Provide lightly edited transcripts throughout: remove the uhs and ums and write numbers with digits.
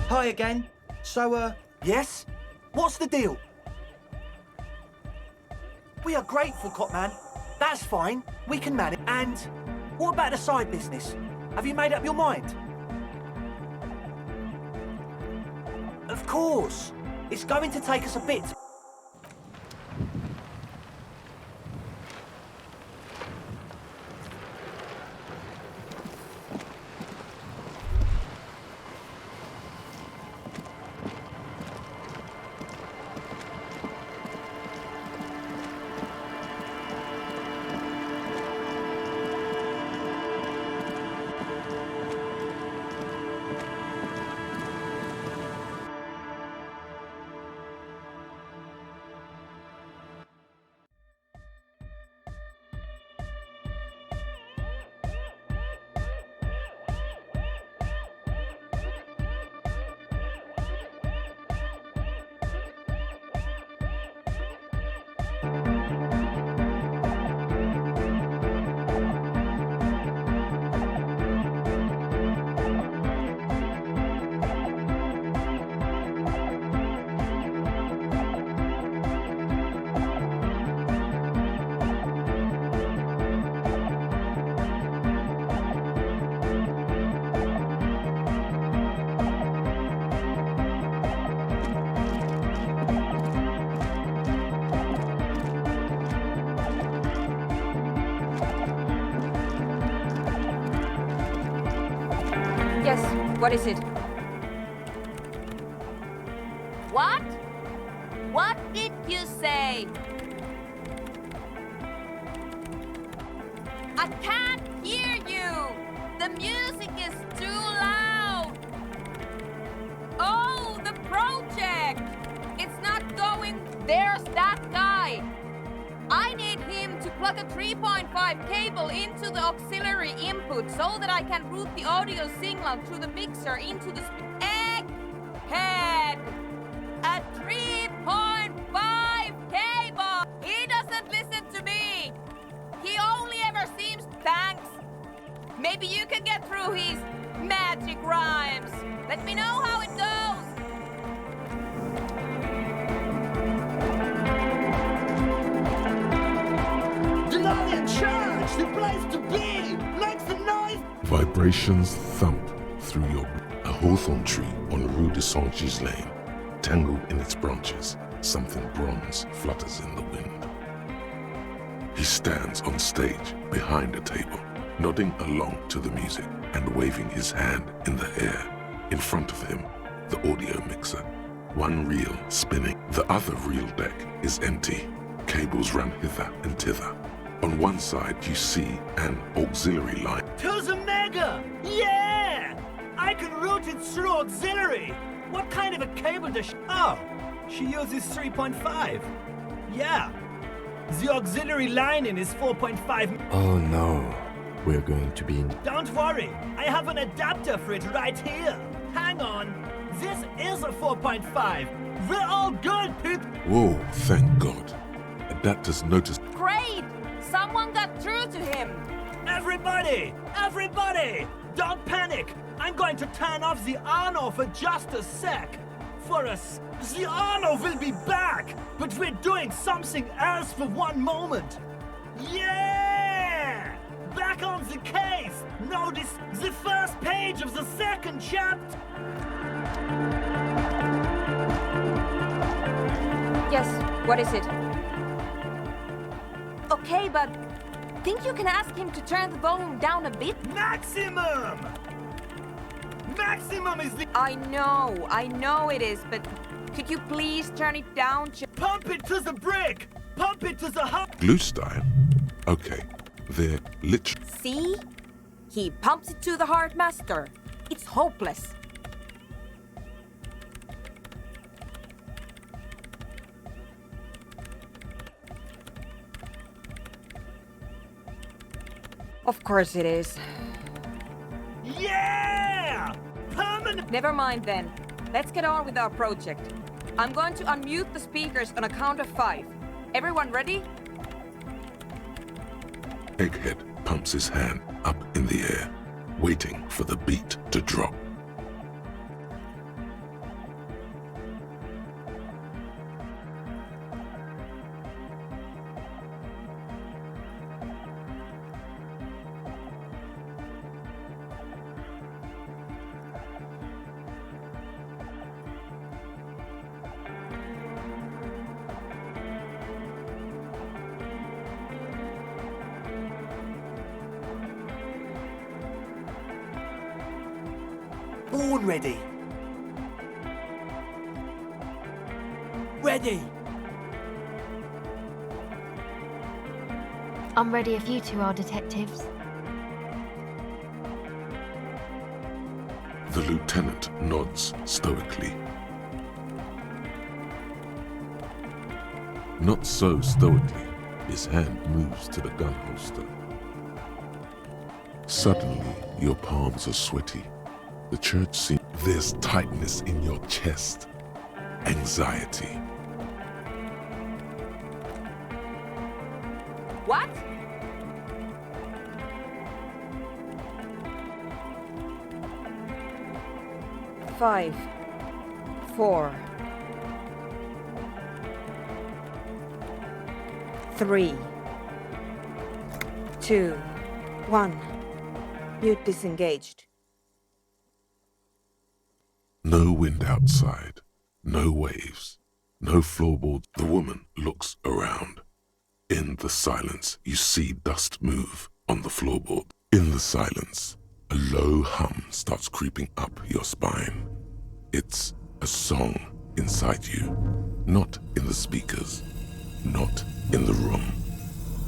Hi again. So, Yes? What's the deal? We are grateful, Copman. That's fine. We can manage. And what about the side business? Have you made up your mind? Of course. It's going to take us a bit. Yes, what is it? What? What did you say? I can't hear you! The music is too loud! Oh, the project! It's not going... There's that guy! I need him to plug a 3.5 cable into the auxiliary input so that I can route the audio signal through the mixer into the egghead! A 3.5 cable! He doesn't listen to me! He only ever seems... Thanks! Maybe you can get through his magic rhymes. Let me know how it goes! Church, the place to be! Make some noise! Vibrations thump through your... A hawthorn tree on Rue de Saint-Gislain, tangled in its branches, something bronze flutters in the wind. He stands on stage behind a table, nodding along to the music and waving his hand in the air. In front of him, the audio mixer, one reel spinning. The other reel deck is empty. Cables run hither and thither. On one side, you see an auxiliary line. To the Mega! Yeah! I can route it through auxiliary! What kind of a cable does she... Oh, she uses 3.5. Yeah. The auxiliary lining is 4.5. Oh no, we're going to be in... Don't worry, I have an adapter for it right here. Hang on. This is a 4.5. We're all good, people. Whoa, thank God. Adapters noticed. Great! Someone got through to him! Everybody! Everybody! Don't panic! I'm going to turn off the Arno for just a sec. For us, the Arno will be back, but we're doing something else for one moment. Yeah! Back on the case! Notice the first page of the second chapter. Yes, what is it? Okay, but think you can ask him to turn the volume down a bit? Maximum! Maximum is the... I know it is, but could you please turn it down? Pump it to the brick! Pump it to the hub! Glue style? Okay, they're literally... See? He pumps it to the hard master. It's hopeless. Of course it is. Yeah! Permanent! Never mind then. Let's get on with our project. I'm going to unmute the speakers on a count of 5. Everyone ready? Egghead pumps his hand up in the air, waiting for the beat to drop. born ready. Ready. I'm ready if you two are detectives. The lieutenant nods stoically. Not so stoically, his hand moves to the gun holster. Suddenly, your palms are sweaty. The church seems... There's tightness in your chest. Anxiety. What? Five, 4, 3, 2, 1. Mute disengaged. No wind outside. No waves. No floorboard. The woman looks around. In the silence, you see dust move on the floorboard. In the silence, a low hum starts creeping up your spine. It's a song inside you, not in the speakers, not in the room.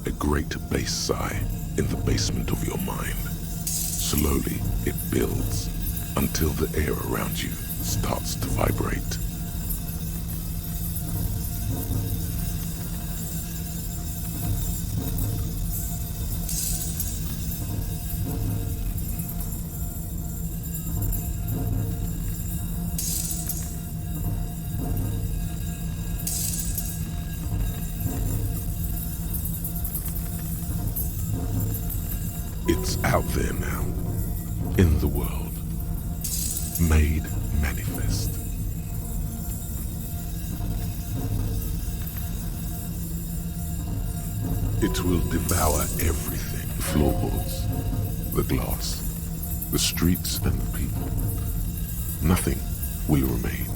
A great bass sigh in the basement of your mind. Slowly, it builds until the air around you starts to vibrate. It's out there now, in the world, made manifest. It will devour everything, the floorboards, the glass, the streets and the people. Nothing will remain.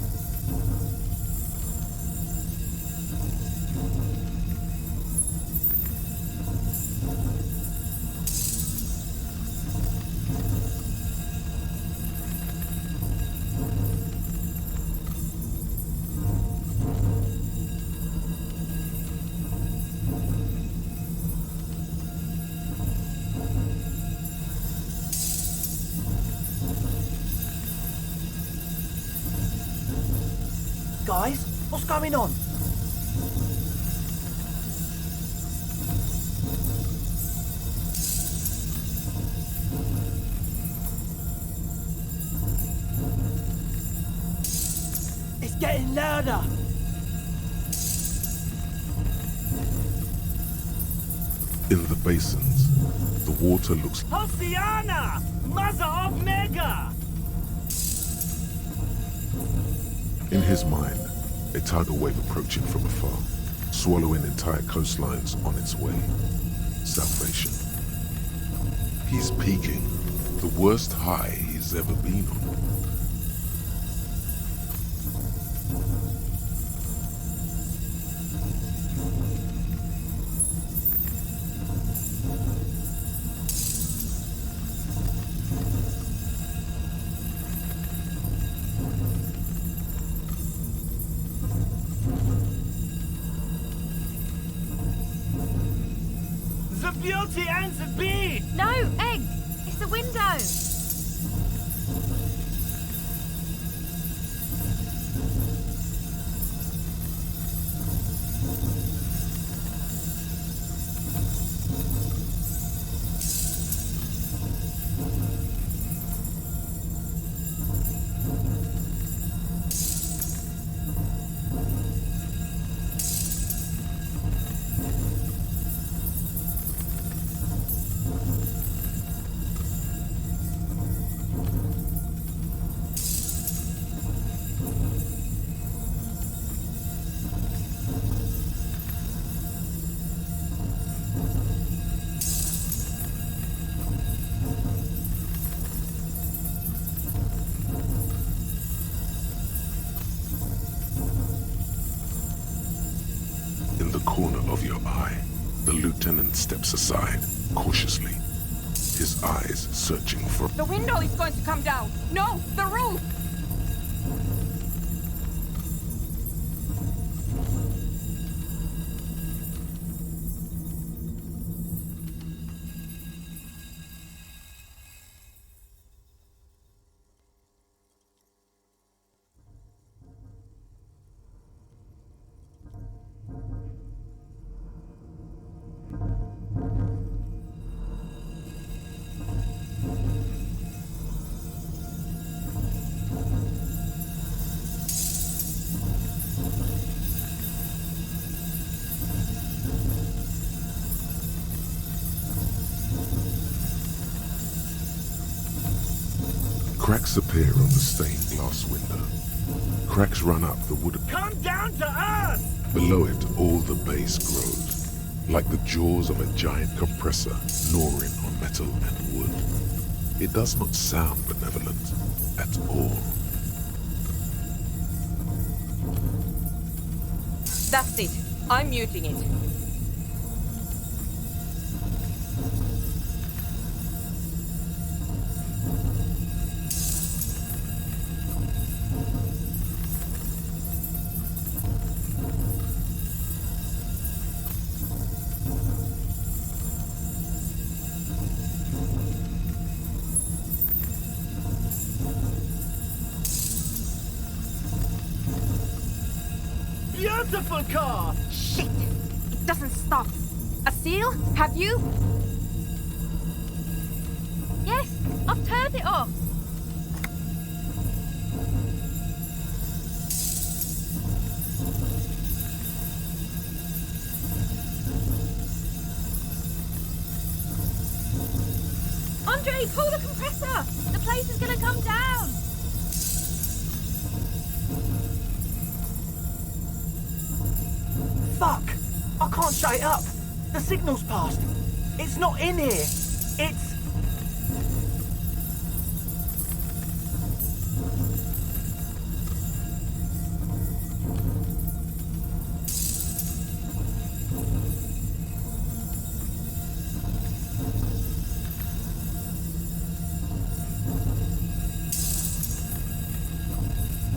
Guys, what's going on? It's getting louder. In the basins, the water looks... Hosiana! Mother of Mega! In his mind, a tidal wave approaching from afar, swallowing entire coastlines on its way. Salvation. He's peaking, the worst high he's ever been on. The beauty and the beast! No, Egg! It's the window! Corner of your eye, the lieutenant steps aside, cautiously. his eyes searching for... The window is going to come down. No, the roof! Cracks appear on the stained glass window. Cracks run up the wooden... Come down to earth! Below it, all the base grows, like the jaws of a giant compressor gnawing on metal and wood. It does not sound benevolent at all. That's it. I'm muting it. Beautiful car! Shit! It doesn't stop. A seal? Have you? Yes, I've turned it off. Andre, pull the compressor! The place is gonna come down! Fuck! I can't shut it up. The signal's passed. It's not in here. It's...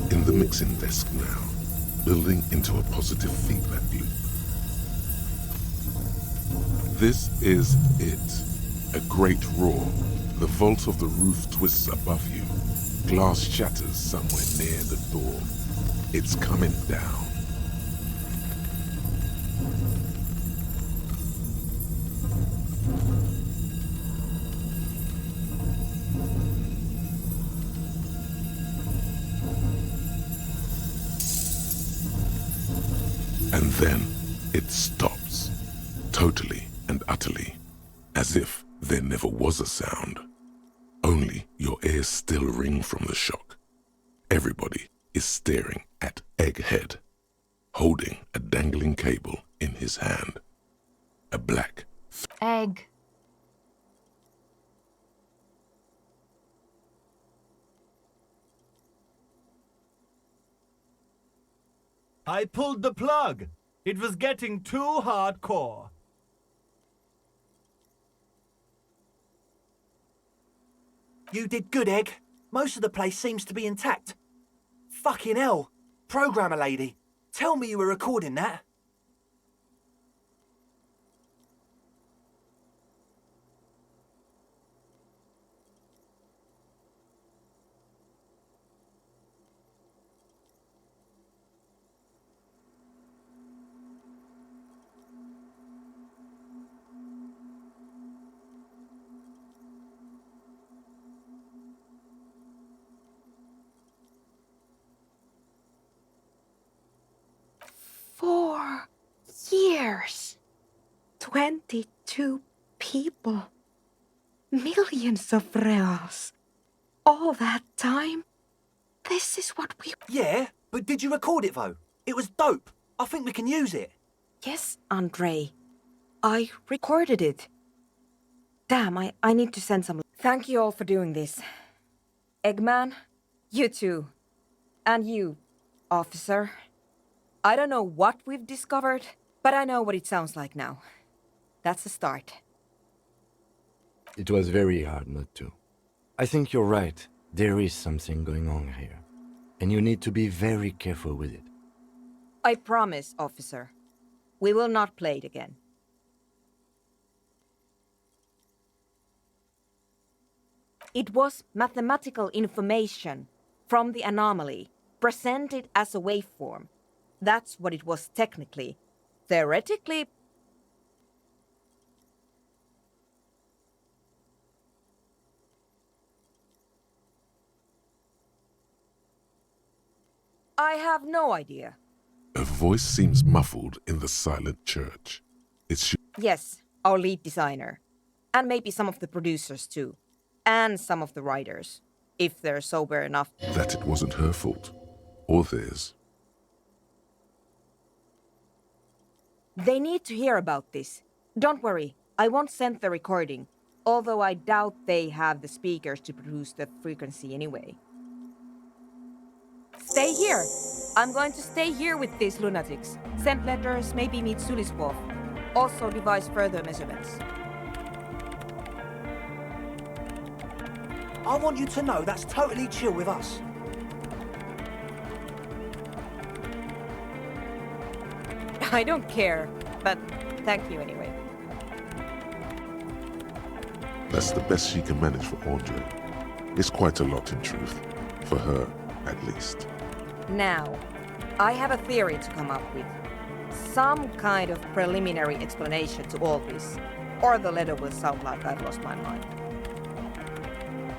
In the mixing desk now, building into a positive feedback loop. This is it. A great roar. The vault of the roof twists above you. Glass shatters somewhere near the door. It's coming down. And then it stops, totally and utterly, as if there never was a sound. Only your ears still ring from the shock. Everybody is staring at Egghead, holding a dangling cable in his hand. A black... Egg. I pulled the plug. It was getting too hardcore. You did good, Egg. Most of the place seems to be intact. Fucking hell. Programmer lady, tell me you were recording that. Years. 22 people. Millions of reals. All that time? This is what we... Yeah, but did you record it though? It was dope. I think we can use it. Yes, Andre. I recorded it. Damn, I need to send some... Thank you all for doing this. Eggman, you too. And you, officer. I don't know what we've discovered, but I know what it sounds like now. That's a start. It was very hard not to. I think you're right. There is something going on here. And you need to be very careful with it. I promise, officer. We will not play it again. It was mathematical information from the anomaly, presented as a waveform. That's what it was technically. Theoretically... I have no idea. A voice seems muffled in the silent church. It's Yes, our lead designer. And maybe some of the producers too. And some of the writers. If they're sober enough. that it wasn't her fault. Or theirs. They need to hear about this. Don't worry, I won't send the recording. Although I doubt they have the speakers to produce the frequency anyway. Stay here! I'm going to stay here with these lunatics. Send letters, maybe meet Sulispov. Also devise further measurements. I want you to know that's totally chill with us. I don't care, but thank you anyway. That's the best she can manage for Andre. It's quite a lot in truth. For her, at least. Now, I have a theory to come up with. Some kind of preliminary explanation to all this. Or the letter will sound like I've lost my mind.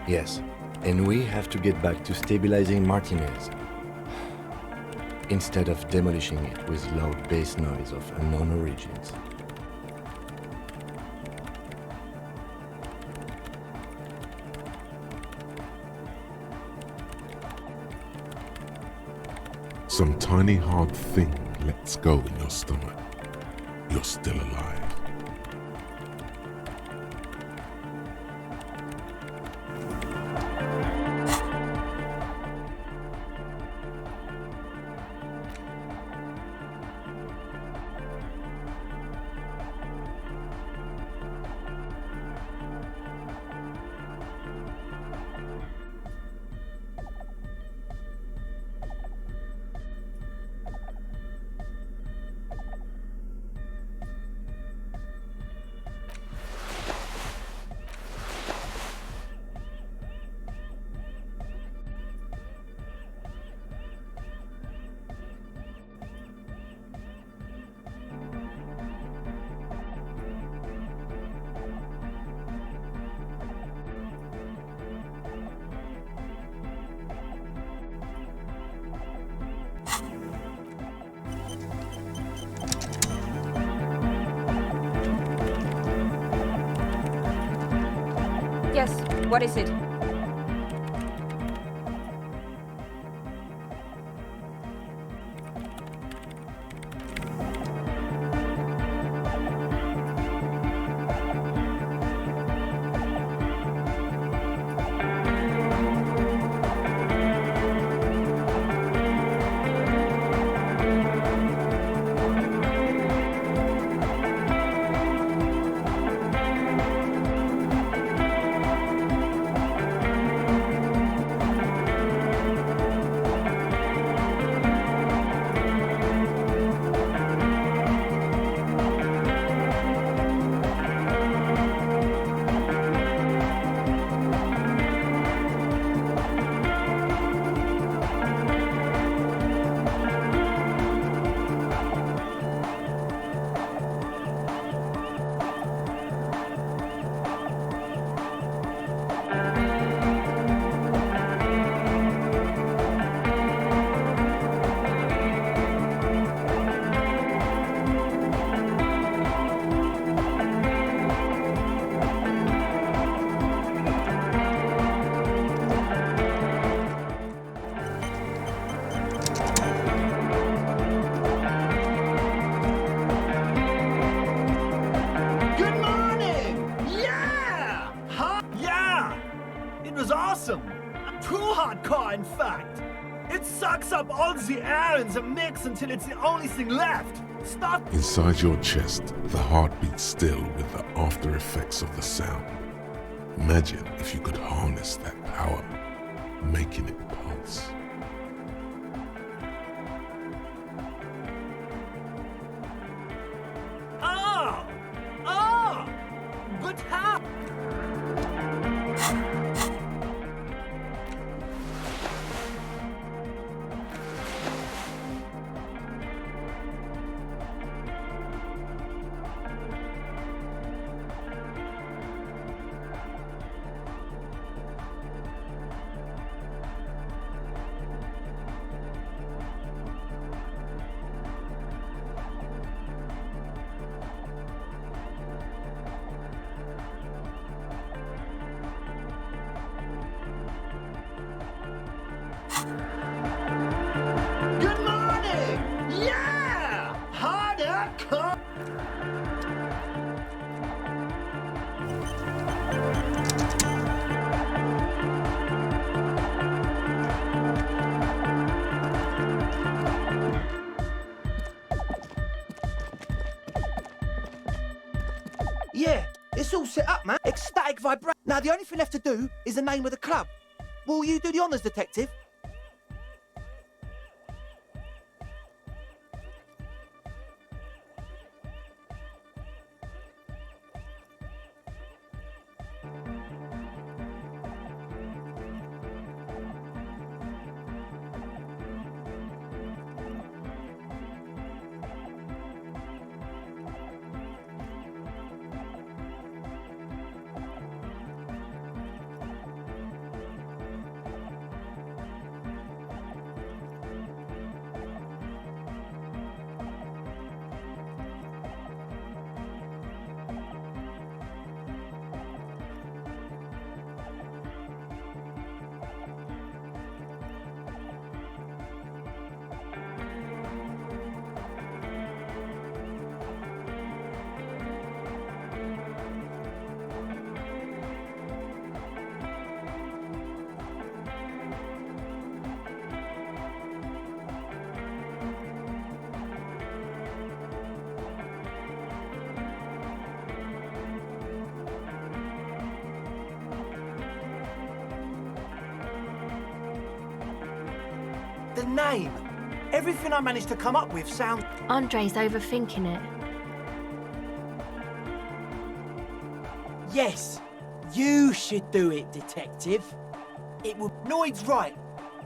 Yes, and we have to get back to stabilizing Martinez. Instead of demolishing it with loud bass noise of unknown origins. Some tiny hard thing lets go in your stomach. You're still alive. Yes, what is it? hardcore, in fact. It sucks up all the air in the mix until it's the only thing left. Stop. Inside your chest, the heart beats still with the after effects of the sound. Imagine if you could harness that power, making it pulse. Oh! But how? Good morning! Yeah! Harder, come! Yeah, it's all set up, man. Ecstatic vibration. Now, the only thing left to do is the name of the club. Will you do the honours, detective? The name. Everything I managed to come up with sounds... Andre's overthinking it. Yes, you should do it, detective. It will... Noid's right.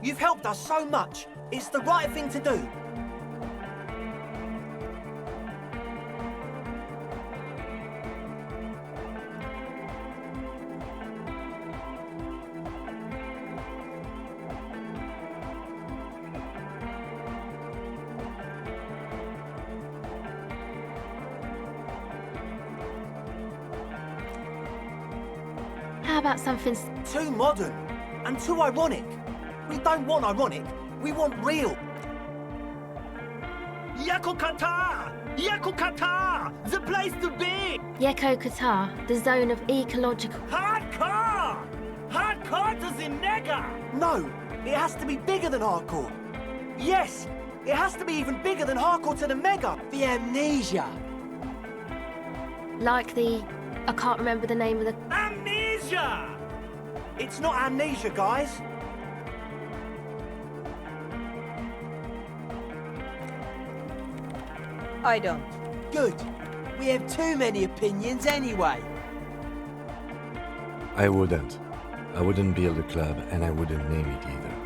You've helped us so much. It's the right thing to do. How about something... Too modern and too ironic. We don't want ironic. We want real. Yakukata! Yakukata! The place to be! Yeko Qatar, the zone of ecological... Hardcore! Hardcore to the mega! No, it has to be bigger than hardcore. Yes, it has to be even bigger than hardcore to the mega. The amnesia. Like the... I can't remember the name of the... Amnesia! It's not amnesia, guys. I don't. Good. We have too many opinions anyway. I wouldn't. I wouldn't build a club, and I wouldn't name it either.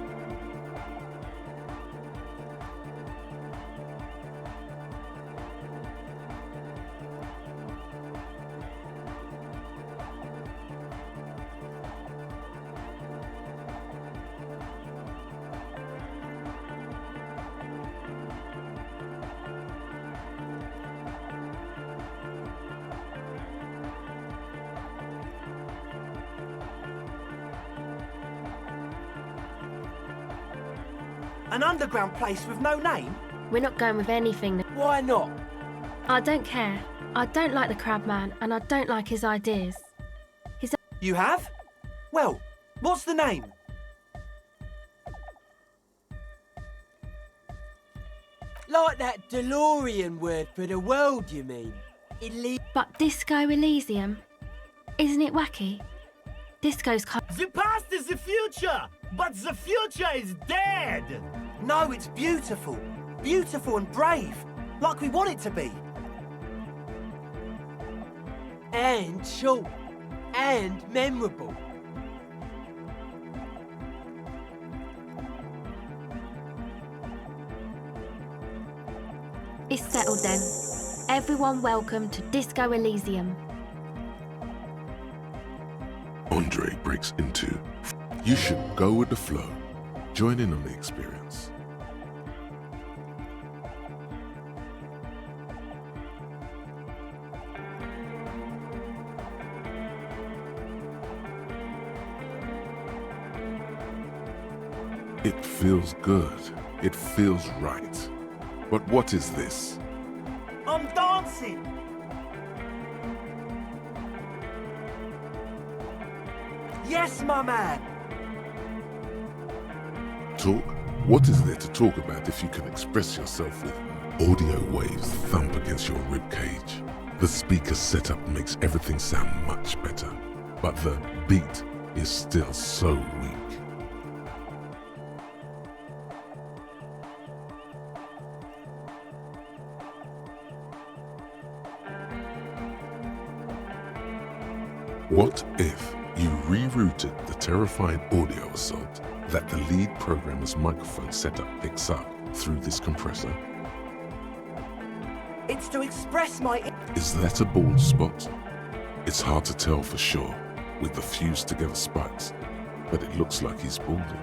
An underground place with no name? We're not going with anything. Why not? I don't care. I don't like the Crabman, and I don't like his ideas. You have? Well, what's the name? Like that DeLorean word for the world, you mean? But Disco Elysium? Isn't it wacky? Disco's kind. The past is the future, but the future is dead. No, it's beautiful. Beautiful and brave. Like we want it to be. And short. And memorable. It's settled then. Everyone welcome to Disco Elysium. Andre breaks into. You should go with the flow. Join in on the experience. It feels good. It feels right. But what is this? I'm dancing. Yes, my man. Talk? What is there to talk about if you can express yourself with audio waves thump against your ribcage? The speaker setup makes everything sound much better, but the beat is still so weak. What if you rerouted the terrifying audio assault that the lead programmer's microphone setup picks up through this compressor? It's to express my... Is that a bald spot? It's hard to tell for sure with the fused together spikes, but it looks like he's balding.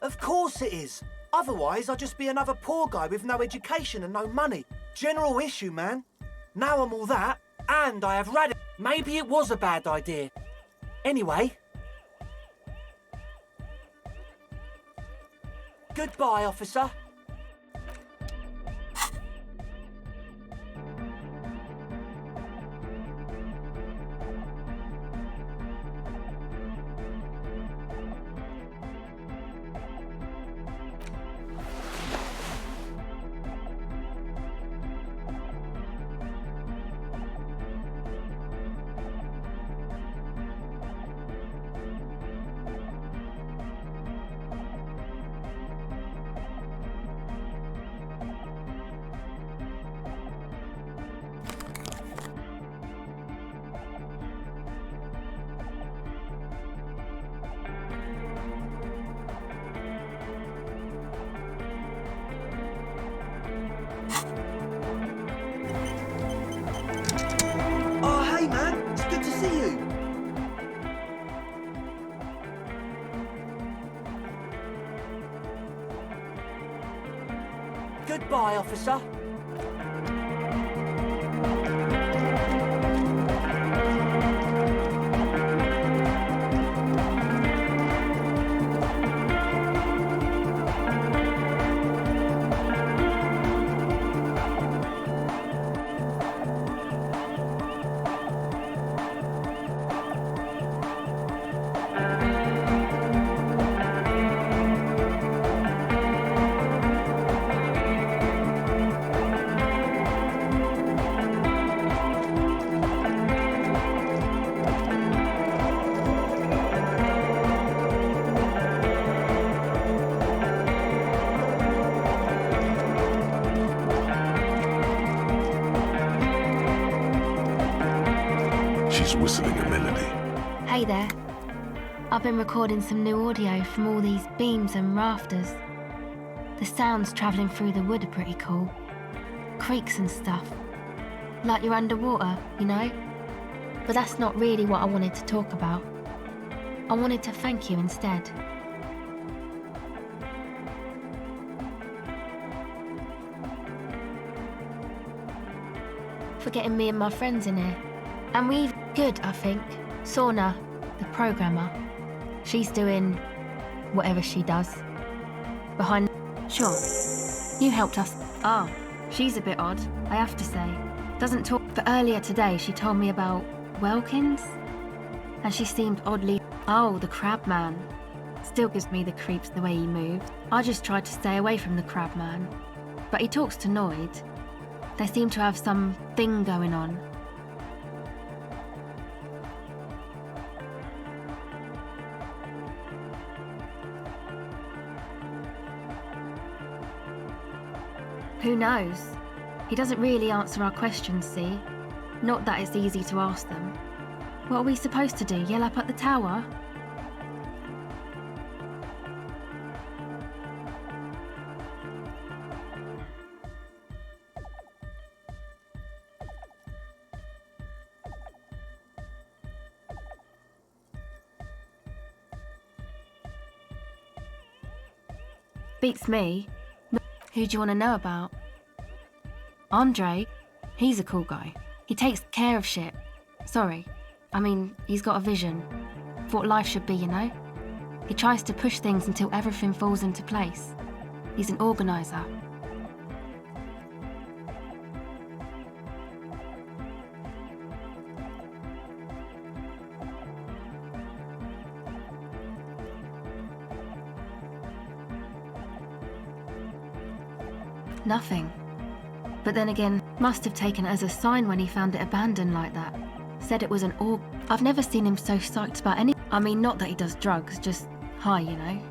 Of course it is. Otherwise, I'd just be another poor guy with no education and no money. General issue, man. Now I'm all that, and I have Maybe it was a bad idea. Anyway. Goodbye, officer. Hey man, it's good to see you. Goodbye, officer. She's whistling a melody. Hey there. I've been recording some new audio from all these beams and rafters. The sounds travelling through the wood are pretty cool. Creaks and stuff. Like you're underwater, you know? But that's not really what I wanted to talk about. I wanted to thank you instead. For getting me and my friends in here. And we've good, I think. Sauna, the programmer. She's doing whatever she does. Behind... Sure. You helped us. Ah, she's a bit odd, I have to say. Doesn't talk... But earlier today she told me about Welkins. And she seemed oddly... Oh, the crab man. Still gives me the creeps the way he moves. I just tried to stay away from the crab man. But he talks to Noid. They seem to have some thing going on. Who knows? He doesn't really answer our questions, see? Not that it's easy to ask them. What are we supposed to do, yell up at the tower? Beats me. Who do you want to know about? Andre. He's a cool guy. He takes care of shit. Sorry. I mean, he's got a vision. For what life should be, you know? He tries to push things until everything falls into place. He's an organizer. Nothing. But then again, must have taken it as a sign when he found it abandoned like that. Said it was an org. I've never seen him so psyched about any. I mean, not that he does drugs, just high, you know?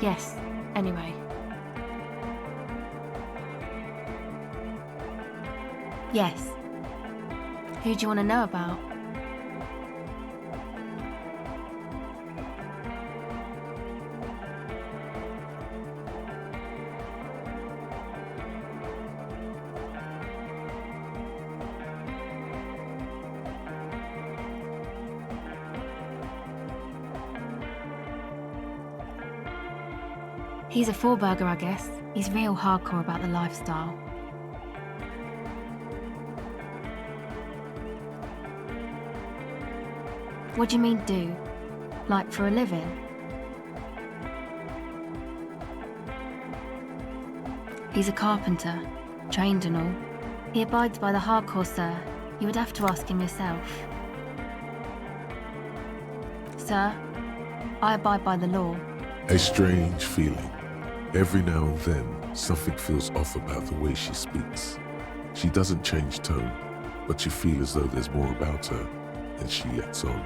Yes. Anyway. Yes. Who do you want to know about? He's a four-burger, I guess. He's real hardcore about the lifestyle. What do you mean, do? Like, for a living? He's a carpenter, trained and all. He abides by the hardcore, sir. You would have to ask him yourself. Sir, I abide by the law. A strange feeling. Every now and then, something feels off about the way she speaks. She doesn't change tone, but you feel as though there's more about her, and she lets on.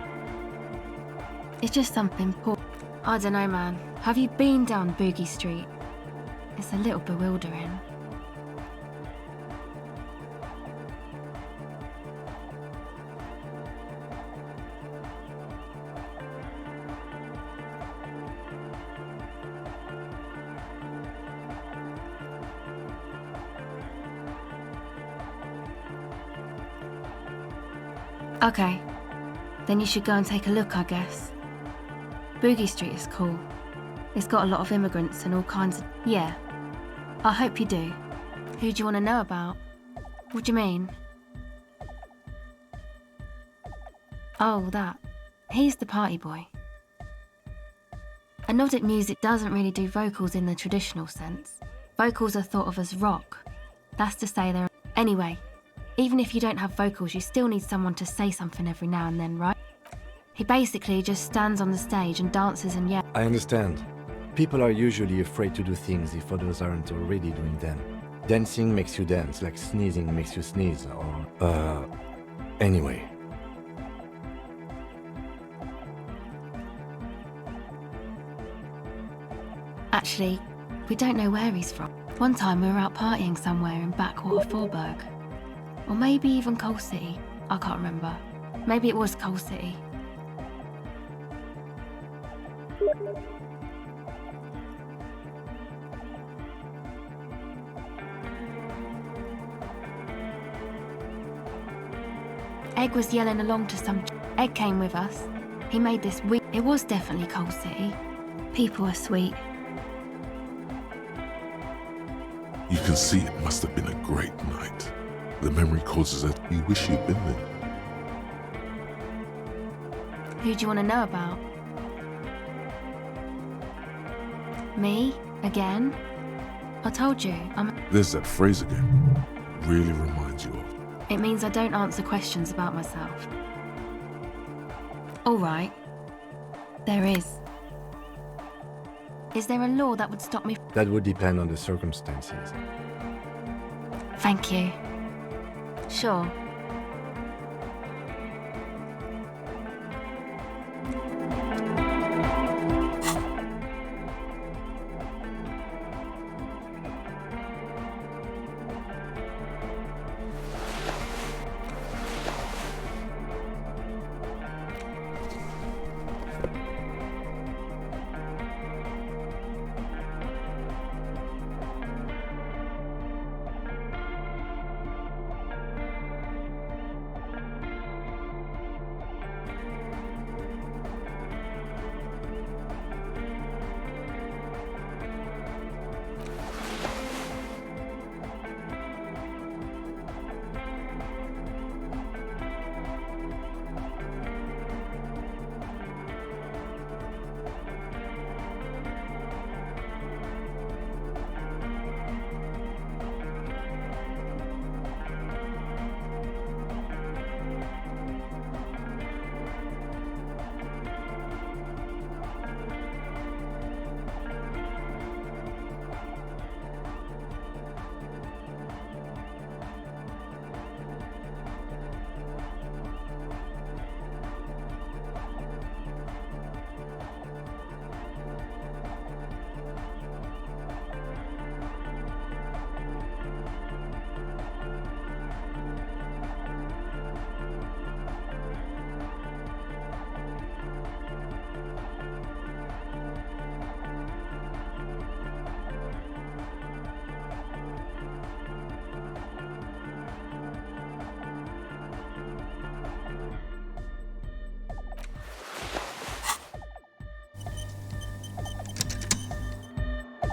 It's just something poor. I don't know, man. Have you been down Boogie Street? It's a little bewildering. Okay, then you should go and take a look, I guess. Boogie Street is cool. It's got a lot of immigrants and all kinds of... Yeah, I hope you do. Who do you want to know about? What do you mean? Oh, that. He's the party boy. And Nordic music doesn't really do vocals in the traditional sense. Vocals are thought of as rock. That's to say they're... Anyway, even if you don't have vocals, you still need someone to say something every now and then, right? He basically just stands on the stage and dances and yells. I understand. People are usually afraid to do things if others aren't already doing them. Dancing makes you dance, like sneezing makes you sneeze, or... Anyway. Actually, we don't know where he's from. One time we were out partying somewhere in backwater Forburg. Or maybe even Coal City. I can't remember. Maybe it was Coal City. Egg was yelling along to some... Egg came with us. He made this It was definitely Coal City. People are sweet. You can see it must have been a great night. The memory causes it. You wish you'd been there. Who do you want to know about? Me? Again? I told you, There's that phrase again. Really reminds you of. It means I don't answer questions about myself. All right. There is. Is there a law that would stop me? That would depend on the circumstances. Thank you. Sure.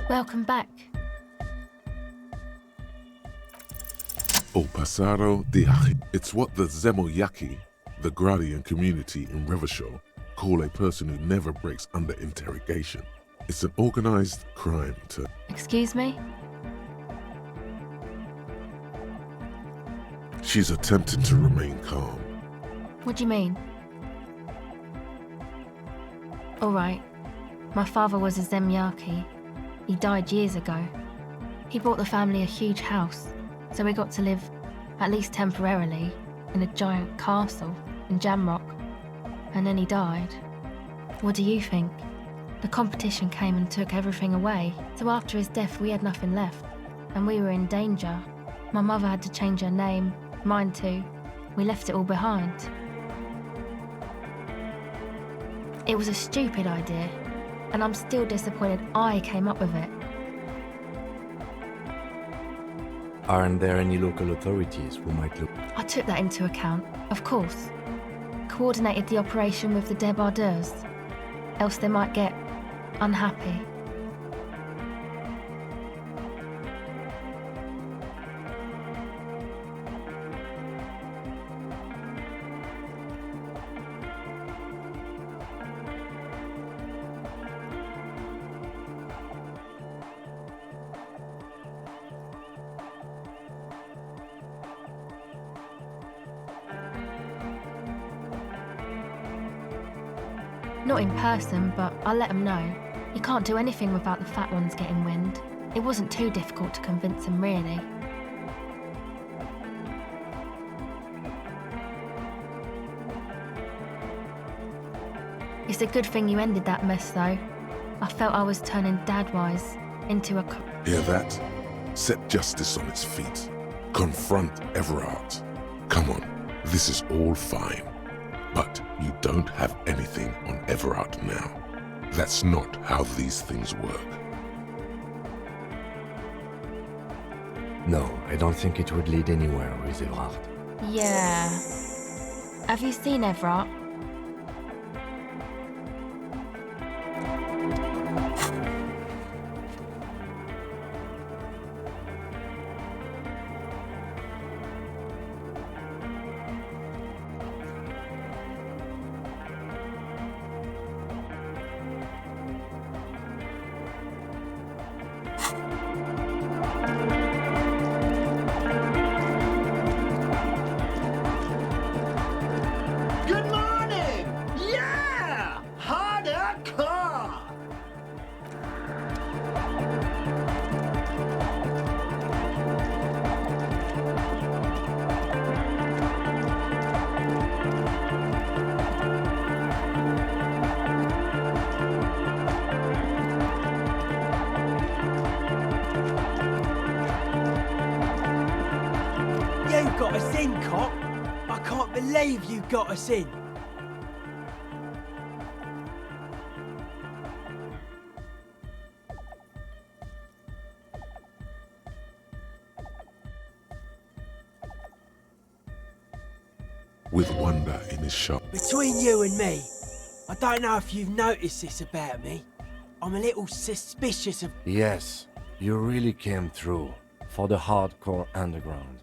Welcome back. O pasado de ají. It's what the Zemoyaki, the Gradian community in Revachol, call a person who never breaks under interrogation. It's an organized crime to... Excuse me? She's attempting to remain calm. What do you mean? All right. My father was a Zemyaki. He died years ago. He bought the family a huge house, so we got to live, at least temporarily, in a giant castle in Jamrock. And then he died. What do you think? The competition came and took everything away, so after his death we had nothing left, and we were in danger. My mother had to change her name, mine too. We left it all behind. It was a stupid idea, and I'm still disappointed I came up with it. Aren't there any local authorities who might look? I took that into account, of course. Coordinated the operation with the débardeurs, else they might get unhappy. Not in person, but I'll let them know. You can't do anything without the fat ones getting wind. It wasn't too difficult to convince them, really. It's a good thing you ended that mess, though. I felt I was turning Dad-wise into a... Hear that? Set justice on its feet. Confront Everard. Come on, this is all fine. But you don't have anything on Everard now. That's not how these things work. No, I don't think it would lead anywhere with Everard. Yeah. Have you seen Everard? Good morning! Yeah! Harder car! You got us in, cop. I can't believe you got us in. With wonder in his shop. Between you and me, I don't know if you've noticed this about me. I'm a little suspicious of... Yes, you really came through for the hardcore underground.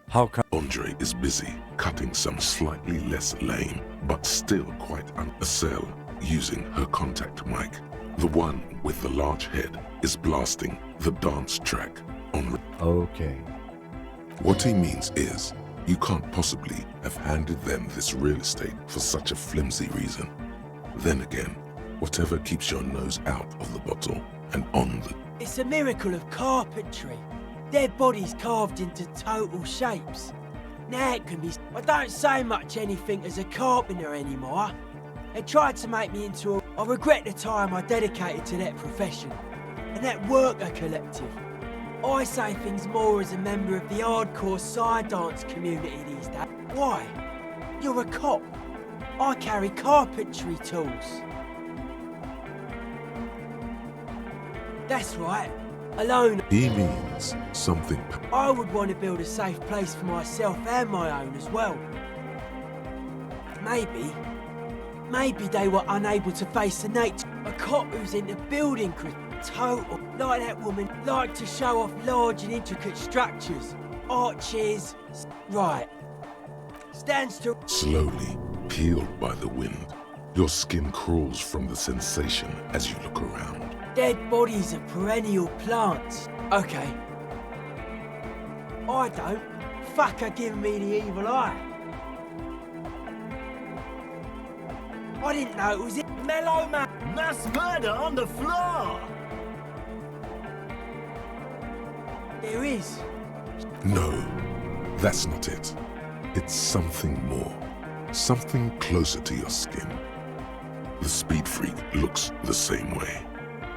How come? Andre is busy cutting some slightly less lame, but still quite a cell using her contact mic. The one with the large head is blasting the dance track on. Okay. What he means is, you can't possibly have handed them this real estate for such a flimsy reason. Then again, whatever keeps your nose out of the bottle and on the... It's a miracle of carpentry. Their bodies carved into total shapes. Now it can be... I don't say much anything as a carpenter anymore. They tried to make me into a... I regret the time I dedicated to that profession and that worker collective. I say things more as a member of the hardcore side dance community these days. Why? You're a cop. I carry carpentry tools. That's right. Alone. He means something... I would want to build a safe place for myself and my own as well. Maybe they were unable to face the nature. A cop who's into building total. Like that woman, like to show off large and intricate structures. Arches. Right. Stand still. Slowly, peeled by the wind, your skin crawls from the sensation as you look around. Dead bodies of perennial plants. Okay. I don't. Fucker giving me the evil eye. I didn't know it was it. Mellow man! Mass murder on the floor! There is. No, that's not it. It's something more. Something closer to your skin. The speed freak looks the same way.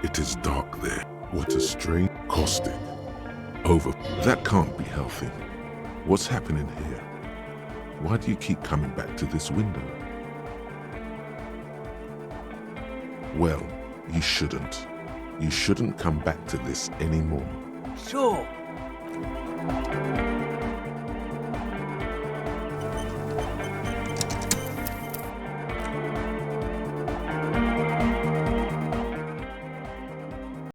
It is dark there. What a strange... Caustic. Over. That can't be healthy. What's happening here? Why do you keep coming back to this window? Well, you shouldn't. You shouldn't come back to this anymore. Sure.